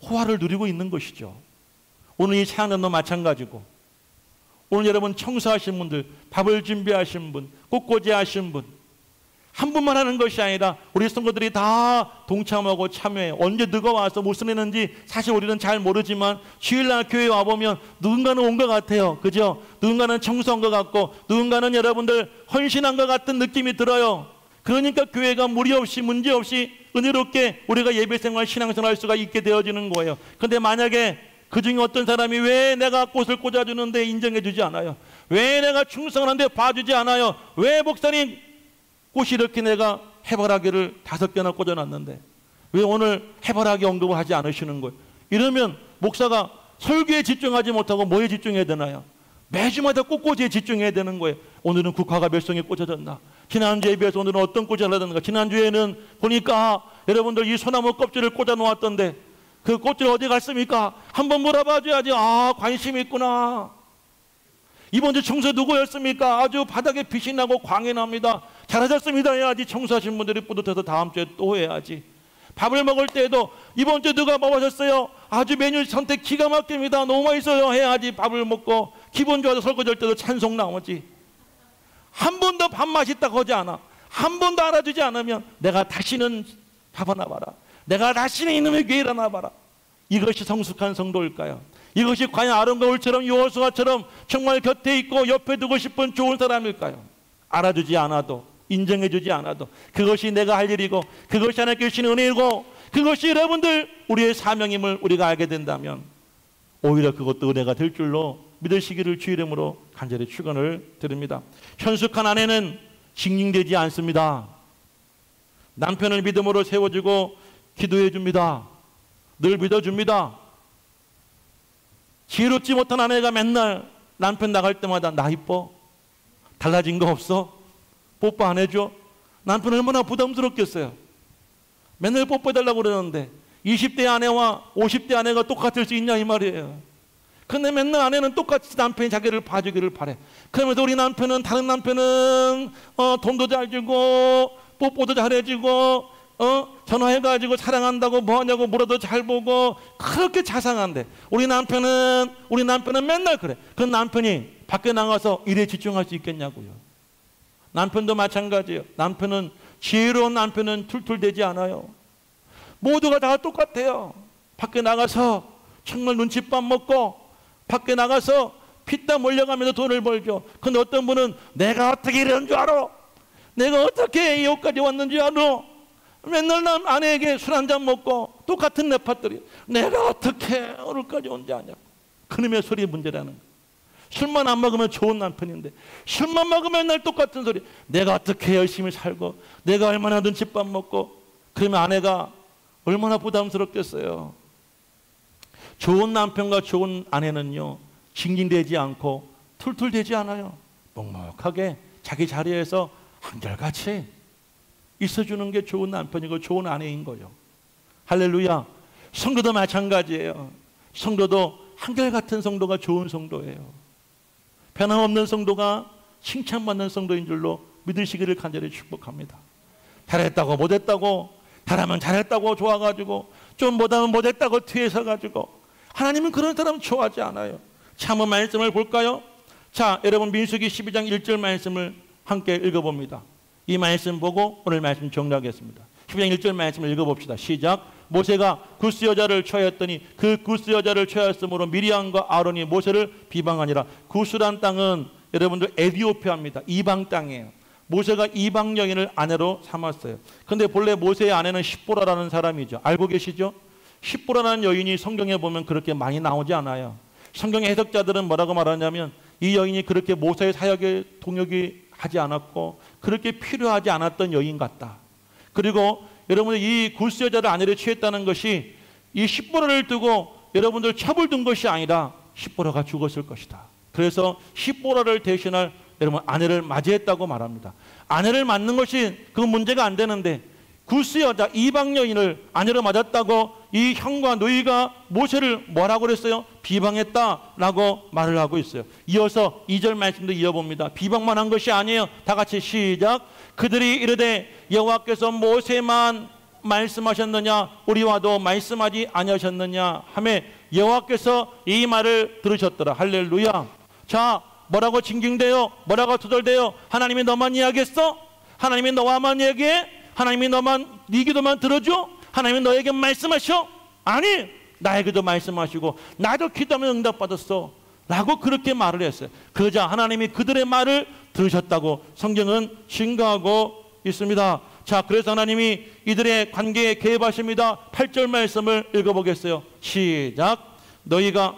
호화를 누리고 있는 것이죠. 오늘 이 찬양도 마찬가지고, 오늘 여러분 청소하신 분들, 밥을 준비하신 분, 꽃꽂이 하신 분, 한 분만 하는 것이 아니라 우리 성도들이 다 동참하고 참여해. 언제 누가 와서 무슨 했는지 사실 우리는 잘 모르지만 주일날 교회에 와보면 누군가는 온 것 같아요. 그죠? 누군가는 청소한 것 같고, 누군가는 여러분들 헌신한 것 같은 느낌이 들어요. 그러니까 교회가 무리 없이, 문제 없이 은혜롭게 우리가 예배생활, 신앙생활 할 수가 있게 되어지는 거예요. 그런데 만약에 그 중에 어떤 사람이 왜 내가 꽃을 꽂아주는데 인정해 주지 않아요? 왜 내가 충성을 하는데 봐주지 않아요? 왜 목사님 꽃이 이렇게 내가 해바라기를 5개나 꽂아놨는데 왜 오늘 해바라기 언급을 하지 않으시는 거예요? 이러면 목사가 설교에 집중하지 못하고 뭐에 집중해야 되나요? 매주마다 꽃꽂이에 집중해야 되는 거예요. 오늘은 국화가 몇 송이 꽂아졌나? 지난주에 비해서 오늘은 어떤 꽃이 하려는가? 지난주에는 보니까 여러분들 이 소나무 껍질을 꽂아 놓았던데 그 꽃들 어디 갔습니까? 한번 물어봐 줘야지. 아, 관심이 있구나. 이번 주 청소 누구였습니까? 아주 바닥에 빛이 나고 광이 납니다. 잘하셨습니다 해야지. 청소하신 분들이 뿌듯해서 다음 주에 또 해야지. 밥을 먹을 때에도 이번 주 누가 먹으셨어요? 아주 메뉴 선택 기가 막힙니다. 너무 맛있어요 해야지. 밥을 먹고 기분 좋아서 설거지할 때도 찬송 나오지. 한 번도 밥 맛있다고 하지 않아. 한 번도 알아주지 않으면 내가 다시는 밥 하나 봐라. 내가 다시는 이놈의 교회 일어나 봐라. 이것이 성숙한 성도일까요? 이것이 과연 아름다울처럼 여호수아처럼 정말 곁에 있고 옆에 두고 싶은 좋은 사람일까요? 알아주지 않아도, 인정해주지 않아도 그것이 내가 할 일이고, 그것이 하나님께 주신 은혜이고, 그것이 여러분들 우리의 사명임을 우리가 알게 된다면 오히려 그것도 은혜가 될 줄로 믿으시기를 주 이름으로 간절히 축원을 드립니다. 현숙한 아내는 징징대지 않습니다. 남편을 믿음으로 세워주고 기도해 줍니다. 늘 믿어줍니다. 지혜롭지 못한 아내가 맨날 남편 나갈 때마다 나 이뻐? 달라진 거 없어? 뽀뽀 안 해줘? 남편 얼마나 부담스럽겠어요. 맨날 뽀뽀해달라고 그러는데 20대 아내와 50대 아내가 똑같을 수 있냐 이 말이에요. 근데 맨날 아내는 똑같이 남편이 자기를 봐주기를 바래. 그러면서 우리 남편은, 다른 남편은 돈도 잘 주고 뽀뽀도 잘해주고 전화해가지고 사랑한다고 뭐하냐고 물어도 잘 보고 그렇게 자상한데 우리 남편은 맨날 그래. 그 남편이 밖에 나가서 일에 집중할 수 있겠냐고요. 남편도 마찬가지예요. 남편은, 지혜로운 남편은 툴툴대지 않아요. 모두가 다 똑같아요. 밖에 나가서 정말 눈칫밥 먹고 밖에 나가서 피땀 몰려가면서 돈을 벌죠. 근데 어떤 분은 내가 어떻게 이런 줄 알아? 내가 어떻게 여기까지 왔는지 알아? 맨날 남 아내에게 술 한잔 먹고 똑같은 내파들이 내가 어떻게 오늘까지 온지 아냐. 그놈의 소리의 문제라는 거예요. 술만 안 먹으면 좋은 남편인데 술만 먹으면 맨날 똑같은 소리. 내가 어떻게 열심히 살고 내가 얼마나 눈칫밥 먹고. 그러면 아내가 얼마나 부담스럽겠어요. 좋은 남편과 좋은 아내는요, 징징대지 않고 툴툴대지 않아요. 묵묵하게 자기 자리에서 한결같이 있어주는 게 좋은 남편이고 좋은 아내인 거예요. 할렐루야. 성도도 마찬가지예요. 성도도 한결같은 성도가 좋은 성도예요. 변함없는 성도가 칭찬받는 성도인 줄로 믿으시기를 간절히 축복합니다. 잘했다고 못했다고, 잘하면 잘했다고 좋아가지고 좀 못하면 못했다고 뒤에서 가지고, 하나님은 그런 사람 좋아하지 않아요. 자, 한번 말씀을 볼까요? 자, 여러분 민수기 12장 1절 말씀을 함께 읽어봅니다. 이 말씀 보고 오늘 말씀 정리하겠습니다. 12장 1절 말씀을 읽어봅시다. 시작. 모세가 구스 여자를 취하였더니 그 구스 여자를 취하였으므로 미리암과 아론이 모세를 비방하니라. 구스란 땅은 여러분들 에티오피아입니다. 이방 땅이에요. 모세가 이방 여인을 아내로 삼았어요. 그런데 본래 모세의 아내는 십보라라는 사람이죠. 알고 계시죠? 십보라라는 여인이 성경에 보면 그렇게 많이 나오지 않아요. 성경의 해석자들은 뭐라고 말하냐면 이 여인이 그렇게 모세의 사역에 동역이 하지 않았고 그렇게 필요하지 않았던 여인 같다. 그리고 여러분들 이 굴스 여자를 아내로 취했다는 것이 이 십보라를 두고 여러분들 첩을 둔 것이 아니라 십보라가 죽었을 것이다. 그래서 십보라를 대신할 여러분 아내를 맞이했다고 말합니다. 아내를 맞는 것이 그 문제가 안 되는데 굴스 여자 이방 여인을 아내로 맞았다고 이 형과 너희가 모세를 뭐라고 그랬어요? 비방했다라고 말을 하고 있어요. 이어서 2절 말씀도 이어봅니다. 비방만 한 것이 아니에요. 다 같이 시작. 그들이 이르되 여호와께서 모세만 말씀하셨느냐 우리와도 말씀하지 아니하셨느냐 하매 여호와께서 이 말을 들으셨더라. 할렐루야. 자, 뭐라고 징징대요? 뭐라고 투덜대요? 하나님이 너만 이야기했어? 하나님이 너와만 얘기해? 하나님이 너만 네 기도만 들어줘? 하나님이 너에게 말씀하셔? 아니, 나에게도 말씀하시고 나도 기도하면 응답받았어 라고 그렇게 말을 했어요. 그러자 하나님이 그들의 말을 들으셨다고 성경은 증거하고 있습니다. 자, 그래서 하나님이 이들의 관계에 개입하십니다. 8절 말씀을 읽어보겠어요. 시작. 너희가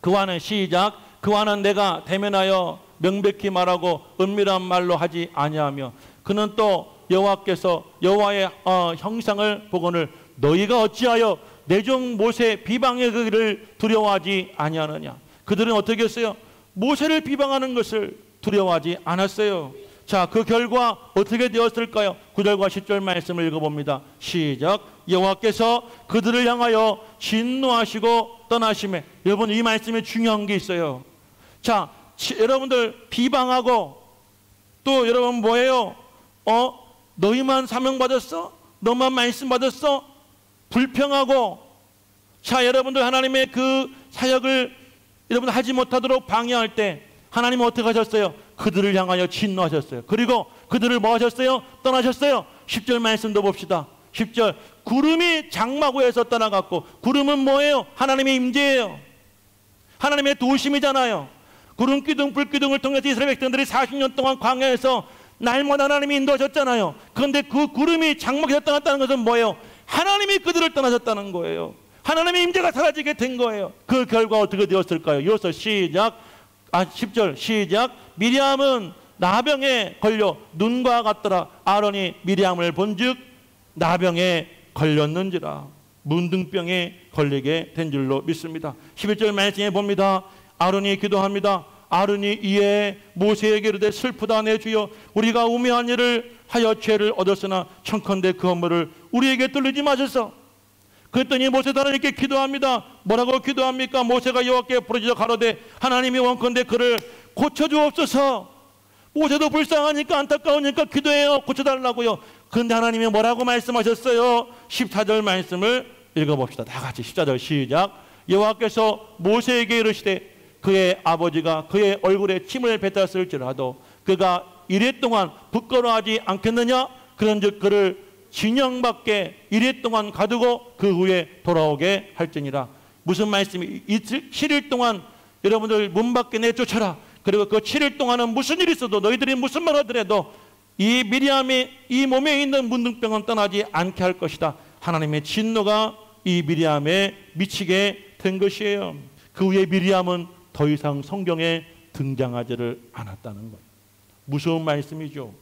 그와는 시작. 그와는 내가 대면하여 명백히 말하고 은밀한 말로 하지 아니하며 그는 또 여호와께서 여호와의 형상을 보거늘 너희가 어찌하여 내 종 모세 비방의 그를 두려워하지 아니하느냐. 그들은 어떻게 했어요? 모세를 비방하는 것을 두려워하지 않았어요. 자, 그 결과 어떻게 되었을까요? 9절과 10절 말씀을 읽어봅니다. 시작. 여호와께서 그들을 향하여 진노하시고 떠나시매. 여러분, 이 말씀에 중요한 게 있어요. 자, 여러분들 비방하고 또 여러분 뭐예요? 너희만 사명받았어? 너만 말씀 받았어? 불평하고. 자, 여러분들 하나님의 그 사역을 여러분 하지 못하도록 방해할 때 하나님은 어떻게 하셨어요? 그들을 향하여 진노하셨어요. 그리고 그들을 뭐 하셨어요? 떠나셨어요. 10절 말씀도 봅시다. 10절. 구름이 장마고에서 떠나갔고, 구름은 뭐예요? 하나님의 임재예요. 하나님의 도우심이잖아요. 구름 기둥 불 기둥을 통해서 이스라엘 백성들이 40년 동안 광야에서 날마다 하나님이 인도하셨잖아요. 그런데 그 구름이 장막에서 떠났다는 것은 뭐예요? 하나님이 그들을 떠나셨다는 거예요. 하나님의 임재가 사라지게 된 거예요. 그 결과 어떻게 되었을까요? 이어서 시작. 10절 시작. 미리암은 나병에 걸려 눈과 같더라. 아론이 미리암을 본즉 나병에 걸렸는지라. 문둥병에 걸리게 된 줄로 믿습니다. 11절 말씀에 봅니다. 아론이 기도합니다. 아론이 이에 모세에게 이르되 슬프다 내 주여 우리가 우매한 일을 하여 죄를 얻었으나 청컨대 그 업무를 우리에게 돌리지 마소서. 그랬더니 모세도 하나님께 기도합니다. 뭐라고 기도합니까? 모세가 여호와께 부르짖어 가로되 하나님이 원컨대 그를 고쳐주옵소서. 모세도 불쌍하니까 안타까우니까 기도해요. 고쳐달라고요. 그런데 하나님이 뭐라고 말씀하셨어요? 14절 말씀을 읽어봅시다. 다 같이 14절 시작. 여호와께서 모세에게 이르시되 그의 아버지가 그의 얼굴에 침을 뱉었을지라도 그가 이래 동안 부끄러워하지 않겠느냐? 그런즉 그를 진영 밖에 이래 동안 가두고 그 후에 돌아오게 할지니라. 무슨 말씀이? 7일 동안 여러분들 문 밖에 내쫓아라. 그리고 그 7일 동안은 무슨 일이 있어도 너희들이 무슨 말을 하더라도 이 미리암의 이 몸에 있는 문둥병은 떠나지 않게 할 것이다. 하나님의 진노가 이 미리암에 미치게 된 것이에요. 그 후에 미리암은 더 이상 성경에 등장하지를 않았다는 거예요. 무서운 말씀이죠.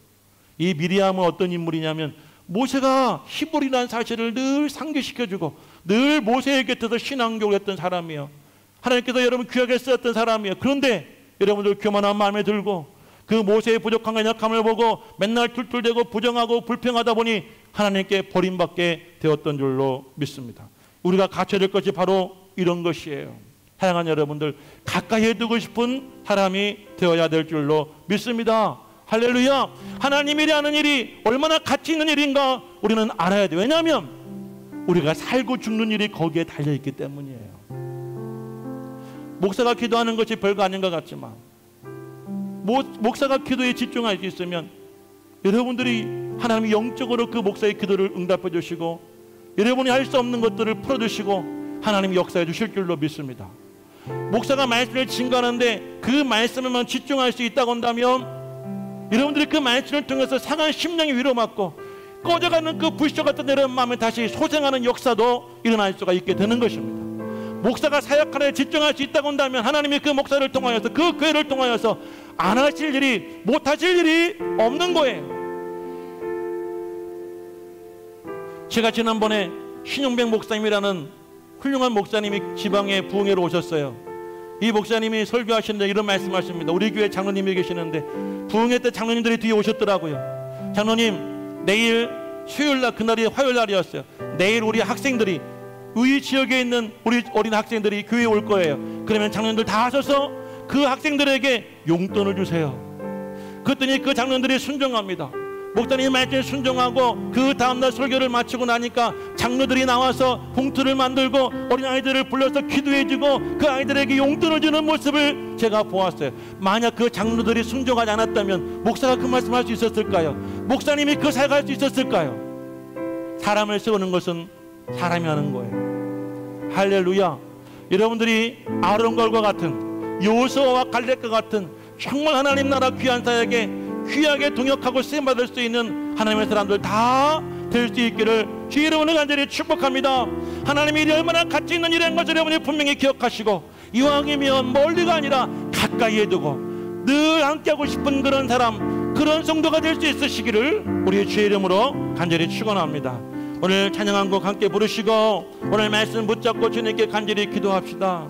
이 미리암은 어떤 인물이냐면 모세가 히브리라는 사실을 늘 상기시켜주고 늘 모세의 곁에서 신앙교육을 했던 사람이에요. 하나님께서 여러분 귀하게 쓰였던 사람이에요. 그런데 여러분들 교만한 마음에 들고 그 모세의 부족함과 연약함을 보고 맨날 툴툴대고 부정하고 불평하다 보니 하나님께 버림받게 되었던 줄로 믿습니다. 우리가 갖춰야 될 것이 바로 이런 것이에요. 사랑하는 여러분들, 가까이에 두고 싶은 사람이 되어야 될 줄로 믿습니다. 할렐루야. 하나님이라는 일이 얼마나 가치 있는 일인가 우리는 알아야 돼요. 왜냐하면 우리가 살고 죽는 일이 거기에 달려있기 때문이에요. 목사가 기도하는 것이 별거 아닌 것 같지만 목사가 기도에 집중할 수 있으면 여러분들이 하나님이 영적으로 그 목사의 기도를 응답해 주시고 여러분이 할 수 없는 것들을 풀어주시고 하나님이 역사해 주실 줄로 믿습니다. 목사가 말씀을 증거하는데 그 말씀에만 집중할 수 있다고 한다면 여러분들이 그 말씀을 통해서 상한 심령이 위로받고 꺼져가는 그 불쇼 같은 여러분 마음에 다시 소생하는 역사도 일어날 수가 있게 되는 것입니다. 목사가 사역하는 데 집중할 수 있다고 한다면 하나님이 그 목사를 통하여서 그 교회를 통하여서 안 하실 일이, 못 하실 일이 없는 거예요. 제가 지난번에 신용백 목사님이라는 훌륭한 목사님이 지방에 부흥회로 오셨어요. 이 목사님이 설교하시는데 이런 말씀하십니다. 우리 교회 장로님이 계시는데 부흥회 때 장로님들이 뒤에 오셨더라고요. 장로님, 내일 수요일날, 그날이 화요일날이었어요. 내일 우리 학생들이, 의 지역에 있는 우리 어린 학생들이 교회에 올 거예요. 그러면 장로님들 다 하셔서 그 학생들에게 용돈을 주세요. 그랬더니 그 장로님들이 순종합니다. 목사님 말씀에 순종하고 그 다음날 설교를 마치고 나니까 장로들이 나와서 봉투를 만들고 어린아이들을 불러서 기도해주고 그 아이들에게 용돈을 주는 모습을 제가 보았어요. 만약 그 장로들이 순종하지 않았다면 목사가 그 말씀할 수 있었을까요? 목사님이 그 사역할 수 있었을까요? 사람을 세우는 것은 사람이 하는 거예요. 할렐루야. 여러분들이 아론과 같은, 여호수아와 갈렙과 같은 정말 하나님 나라 귀한 사역에 귀하게 동역하고 쓰임받을 수 있는 하나님의 사람들 다 될 수 있기를 주 이름으로 간절히 축복합니다. 하나님이 일이 얼마나 가치 있는 일인 것을 여러분이 분명히 기억하시고, 이왕이면 멀리가 아니라 가까이에 두고 늘 함께하고 싶은 그런 사람, 그런 성도가 될 수 있으시기를 우리 주의 이름으로 간절히 축원합니다. 오늘 찬양한 곡 함께 부르시고 오늘 말씀 붙잡고 주님께 간절히 기도합시다.